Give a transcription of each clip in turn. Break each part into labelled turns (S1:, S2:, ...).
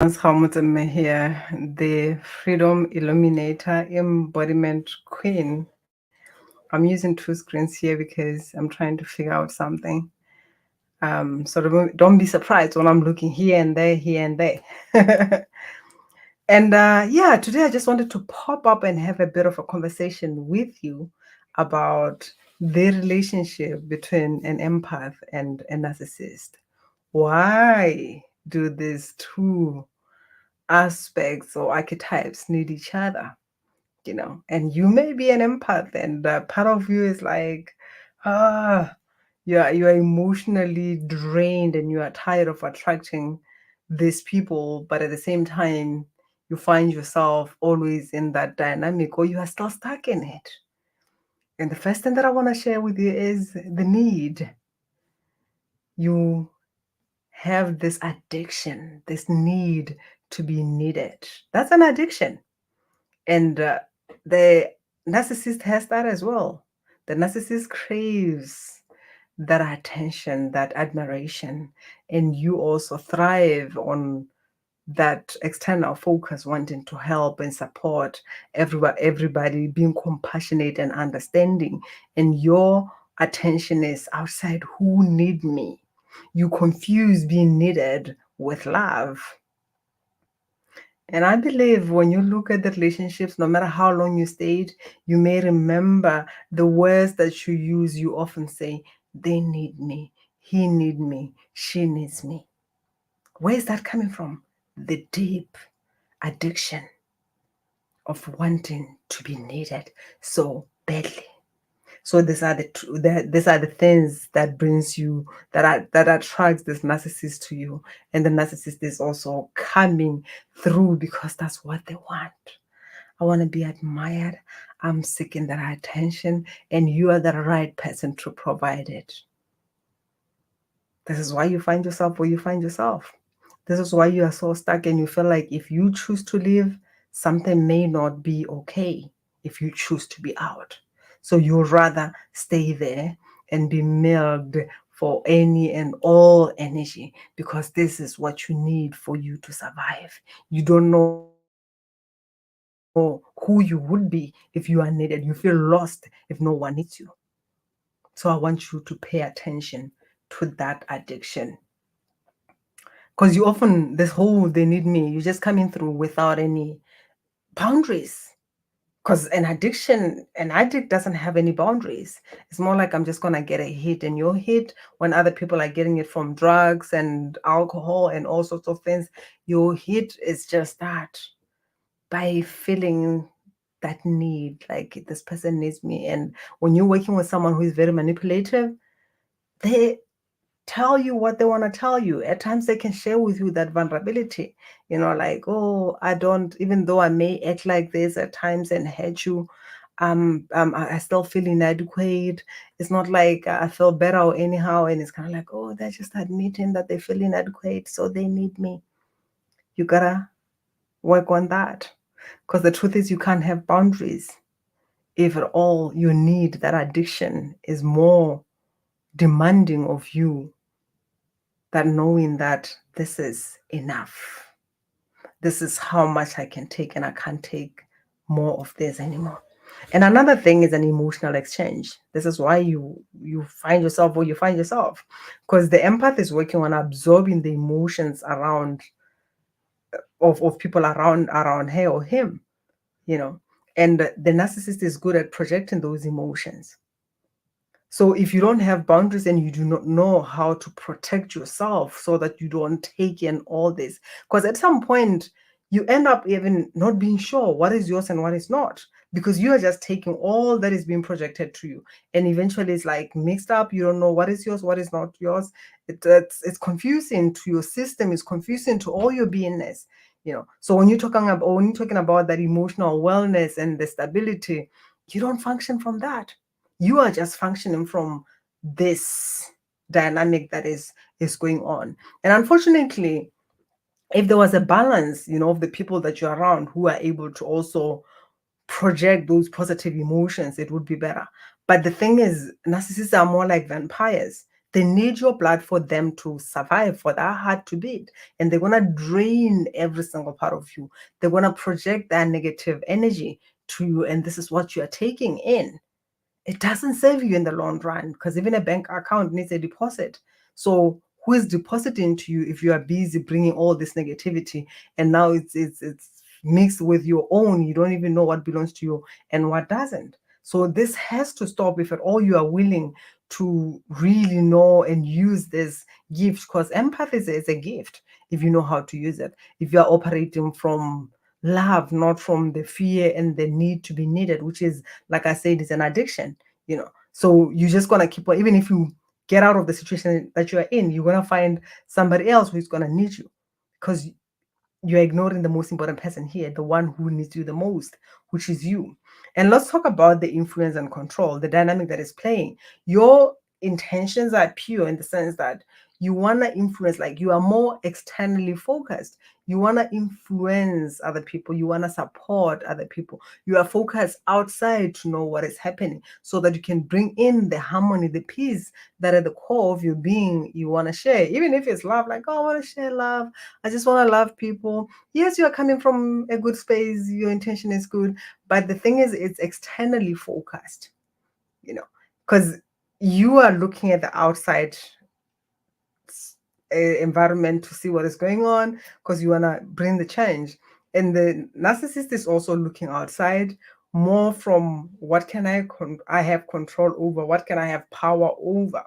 S1: Hamilton here, the Freedom Illuminator Embodiment Queen. I'm using two screens here because I'm trying to figure out something. So don't be surprised when I'm looking here and there, here and there. And yeah, today I just wanted to pop up and have a bit of a conversation with you about the relationship between an empath and a narcissist. Why do these two aspects or archetypes need each other? And you may be an empath, and part of you is like, ah, you are emotionally drained and you are tired of attracting these people, but at the same time you find yourself always in that dynamic, or you are still stuck in it. And the first thing that I want to share with you is the need. You have this addiction, this need to be needed. That's an addiction. And the narcissist has that as well. The narcissist craves that attention, that admiration, and you also thrive on that external focus, wanting to help and support everybody, being compassionate and understanding. And your attention is outside who need me. You confuse being needed with love. And I believe when you look at the relationships, no matter how long you stayed, you may remember the words that you use. You often say, they need me, he needs me, she needs me. Where is that coming from? The deep addiction of wanting to be needed so badly. So these are the things that brings you that attracts this narcissist to you, and the narcissist is also coming through because that's what they want. I want to be admired. I'm seeking that attention, and you are the right person to provide it. This is why you find yourself where you find yourself. This is why you are so stuck, and you feel like if you choose to leave, something may not be okay if you choose to be out. So you'd rather stay there and be milked for any and all energy because this is what you need for you to survive. You don't know who you would be if you are needed. You feel lost if no one needs you. So I want you to pay attention to that addiction. Because you often, this whole they need me, you're just coming through without any boundaries. Because an addict doesn't have any boundaries. It's more like I'm just gonna get a hit, and your hit when other people are getting it from drugs and alcohol and all sorts of things. Your hit is just that by feeling that need, like this person needs me. And when you're working with someone who is very manipulative, they tell you what they want to tell you. At times they can share with you that vulnerability, like, oh, I don't, even though I may act like this at times and hurt you, I still feel inadequate. It's not like I feel better or anyhow. And it's kind of like, oh, they're just admitting that they feel inadequate, so they need me. You gotta work on that. Because the truth is, you can't have boundaries if at all you need that addiction is more demanding of you than knowing that this is enough. This is how much I can take, and I can't take more of this anymore. And another thing is an emotional exchange. This is why you find yourself where you find yourself, because the empath is working on absorbing the emotions around of people around her or him, you know. And the narcissist is good at projecting those emotions. So if you don't have boundaries and you do not know how to protect yourself so that you don't take in all this, because at some point you end up even not being sure what is yours and what is not, because you are just taking all that is being projected to you, and eventually it's like mixed up. You don't know what is yours, what is not yours. It's confusing to your system. It's confusing to all your beingness. So when you're talking about that emotional wellness and the stability, you don't function from that. You are just functioning from this dynamic that is going on. And unfortunately, if there was a balance, of the people that you're around who are able to also project those positive emotions, it would be better. But the thing is, narcissists are more like vampires. They need your blood for them to survive, for their heart to beat. And they're going to drain every single part of you. They're going to project that negative energy to you. And this is what you are taking in. It doesn't serve you in the long run, because even a bank account needs a deposit. So who is depositing to you if you are busy bringing all this negativity, and now it's mixed with your own? You don't even know what belongs to you and what doesn't. So this has to stop if at all you are willing to really know and use this gift, because empathy is a gift if you know how to use it. If you are operating from love, not from the fear and the need to be needed, which is, like I said, is an addiction. So you're just gonna keep on, even if you get out of the situation that you are in, you're gonna find somebody else who's gonna need you, because you're ignoring the most important person here, the one who needs you the most, which is you. And let's talk about the influence and control, the dynamic that is playing. Your intentions are pure in the sense that you want to influence, like you are more externally focused. You want to influence other people. You want to support other people. You are focused outside to know what is happening so that you can bring in the harmony, the peace that at the core of your being you want to share. Even if it's love, like, oh, I want to share love. I just want to love people. Yes, you are coming from a good space. Your intention is good. But the thing is, it's externally focused, you know, because you are looking at the outside environment to see what is going on, because you want to bring the change. And the narcissist is also looking outside more from what can I have control over, what can I have power over,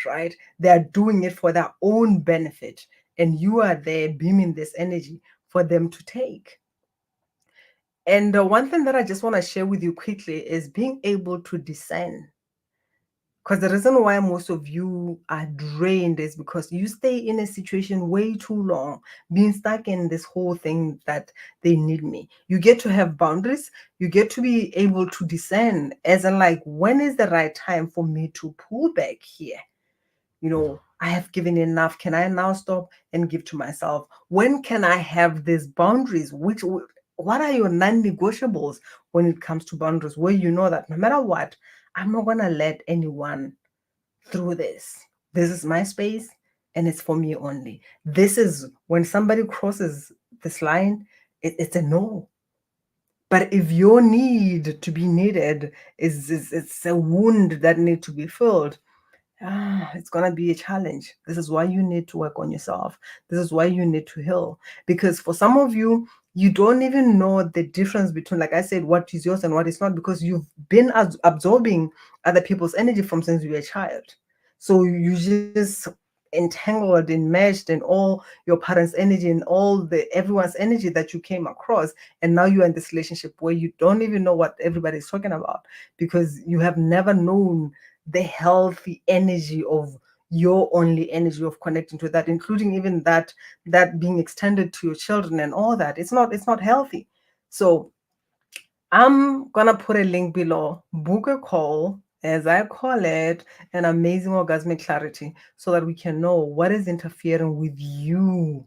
S1: right? They're doing it for their own benefit, and you are there beaming this energy for them to take. And the one thing that I just want to share with you quickly is being able to discern, because the reason why most of you are drained is because you stay in a situation way too long, being stuck in this whole thing that they need me. You get to have boundaries. You get to be able to discern, as in, like, when is the right time for me to pull back here? I have given enough. Can I now stop and give to myself? When can I have these boundaries? What are your non-negotiables when it comes to boundaries, where you know that no matter what, I'm not going to let anyone through this. This is my space and it's for me only. This is when somebody crosses this line, it's a no. But if your need to be needed is it's a wound that needs to be filled, it's going to be a challenge. This is why you need to work on yourself. This is why you need to heal. Because for some of you, you don't even know the difference between, like I said, what is yours and what is not, because you've been absorbing other people's energy from since you were a child. So you just entangled, enmeshed in all your parents' energy and all the everyone's energy that you came across. And now you're in this relationship where you don't even know what everybody's talking about, because you have never known the healthy energy of your only energy of connecting to that, including even that being extended to your children and all that. It's not healthy. So I'm gonna put a link below. Book a call, as I call it, an amazing orgasmic clarity, so that we can know what is interfering with you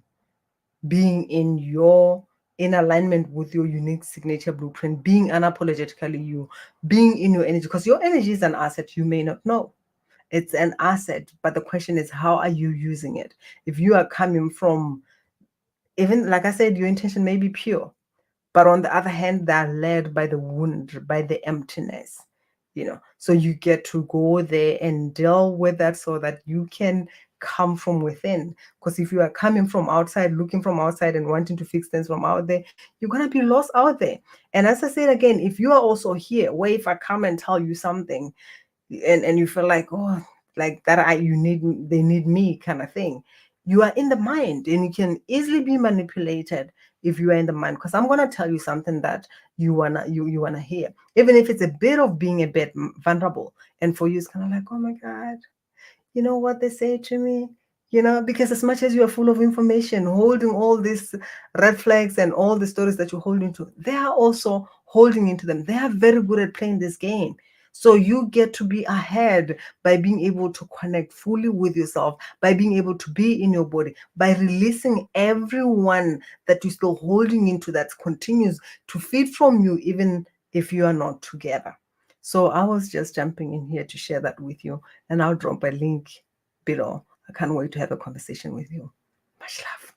S1: being in alignment with your unique signature blueprint, being unapologetically you, being in your energy, because your energy is an asset you may not know. It's an asset, but the question is, how are you using it? If you are coming from, even like I said, your intention may be pure, but on the other hand, they're led by the wound, by the emptiness. So you get to go there and deal with that so that you can come from within. Because if you are coming from outside, looking from outside and wanting to fix things from out there, you're going to be lost out there. And as I said again, if you are also here, where if I come and tell you something, and you feel like, oh, like that, they need me kind of thing, you are in the mind, and you can easily be manipulated if you are in the mind, because I'm going to tell you something that you wanna hear, even if it's a bit of being a bit vulnerable, and for you it's kind of like, oh my God, you know what they say to me? Because as much as you are full of information, holding all these red flags and all the stories that you're holding to, they are also holding into them. They are very good at playing this game. So you get to be ahead by being able to connect fully with yourself, by being able to be in your body, by releasing everyone that you're still holding into that continues to feed from you, even if you are not together. So I was just jumping in here to share that with you, and I'll drop a link below. I can't wait to have a conversation with you. Much love.